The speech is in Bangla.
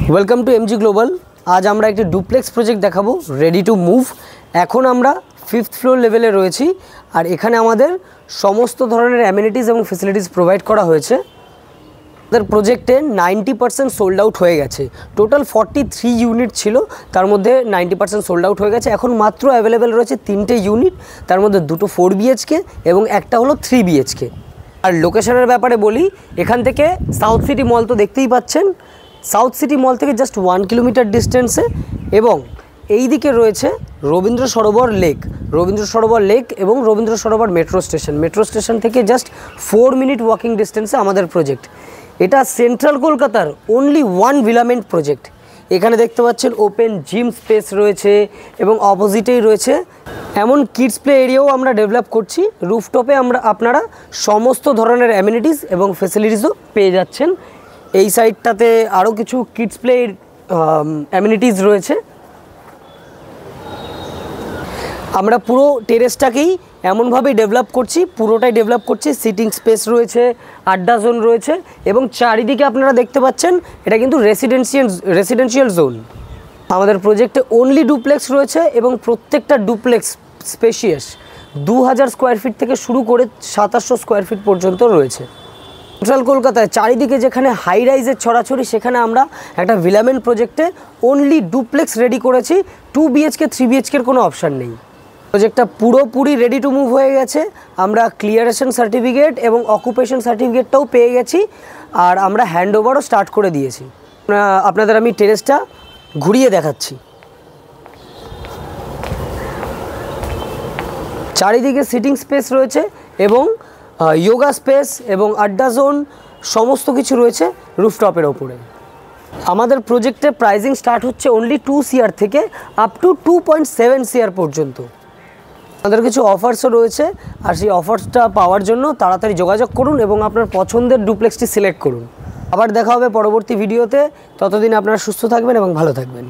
Welcome to MG global. আজ আমরা একটি ডুপ্লেক্স প্রজেক্ট দেখাবো, রেডি টু মুভ। এখন আমরা 5th ফ্লোর লেভেলে রয়েছি, আর এখানে আমাদের সমস্ত ধরনের অ্যামিনিটিস এবং ফেসিলিটিস প্রোভাইড করা হয়েছে। আমাদের প্রজেক্টে 90% সোল্ড আউট হয়ে গেছে। টোটাল 43 ইউনিট ছিল, তার মধ্যে 90% সোল্ড আউট হয়ে গেছে। এখন মাত্র অ্যাভেলেবেল রয়েছে 3টে ইউনিট, তার মধ্যে 2টো 4 বিএইচকে এবং একটা হলো 3 বিএইচকে। আর লোকেশনের ব্যাপারে বলি, এখান থেকে সাউথ সিটি মল তো দেখতেই পাচ্ছেন, সাউথ সিটি মল থেকে জাস্ট 1 কিলোমিটার ডিস্টেন্সে, এবং এই দিকে রয়েছে রবীন্দ্র সরোবর লেক, এবং রবীন্দ্র সরোবর মেট্রো স্টেশন থেকে জাস্ট 4 মিনিট ওয়াকিং ডিস্টেন্সে আমাদের প্রজেক্ট। এটা সেন্ট্রাল কলকাতার অনলি ওয়ান ভিলামেন্ট প্রজেক্ট। এখানে দেখতে পাচ্ছেন ওপেন জিম স্পেস রয়েছে এবং অপোজিটেই রয়েছে এমন কিডস প্লে এরিয়াও আমরা ডেভেলপ করছি। রুফটপে আপনারা সমস্ত ধরনের অ্যামিনিটিস এবং ফেসিলিটিসও পেয়ে যাচ্ছেন। এই সাইডটাতে আরও কিছু কিডস প্লে অ্যামিনিটিস রয়েছে। আমরা পুরো টেরেসটাকেই এমনভাবেই ডেভেলপ করছি, সিটিং স্পেস রয়েছে, আড্ডা জোন রয়েছে, এবং চারিদিকে আপনারা দেখতে পাচ্ছেন এটা কিন্তু রেসিডেন্সিয়াল জোন। আমাদের প্রজেক্টে অনলি ডুপ্লেক্স রয়েছে এবং প্রত্যেকটা ডুপ্লেক্স স্পেশিয়াস। 2000 স্কোয়ার ফিট থেকে শুরু করে 2700 স্কোয়ার ফিট পর্যন্ত রয়েছে। সেন্ট্রাল কলকাতায় চারিদিকে যেখানে হাই রাইজের ছড়াছড়ি, সেখানে আমরা একটা ভিলামেন্ট প্রজেক্টে অনলি ডুপ্লেক্স রেডি করেছি। 2 বিএইচকে 3 বিএইচকের কোনো অপশান নেই। প্রজেক্টটা পুরোপুরি রেডি টু মুভ হয়ে গেছে। আমরা ক্লিয়ারেশন সার্টিফিকেট এবং অকুপেশন সার্টিফিকেটটাও পেয়ে গেছি, আর আমরা হ্যান্ড ওভারও স্টার্ট করে দিয়েছি। আপনাদের আমি টেরেসটা ঘুরিয়ে দেখাচ্ছি। চারিদিকে সিটিং স্পেস রয়েছে এবং যোগা স্পেস এবং আড্ডা জোন সমস্ত কিছু রয়েছে রুফটপের ওপরে। আমাদের প্রজেক্টে প্রাইজিং স্টার্ট হচ্ছে অনলি 2 CR থেকে আপ টু 2.7 CR পর্যন্ত। আমাদের কিছু অফার্সও রয়েছে, আর সেই অফার্সটা পাওয়ার জন্য তাড়াতাড়ি যোগাযোগ করুন এবং আপনার পছন্দের ডুপ্লেক্সটি সিলেক্ট করুন। আবার দেখা হবে পরবর্তী ভিডিওতে। ততদিন আপনারা সুস্থ থাকবেন এবং ভালো থাকবেন।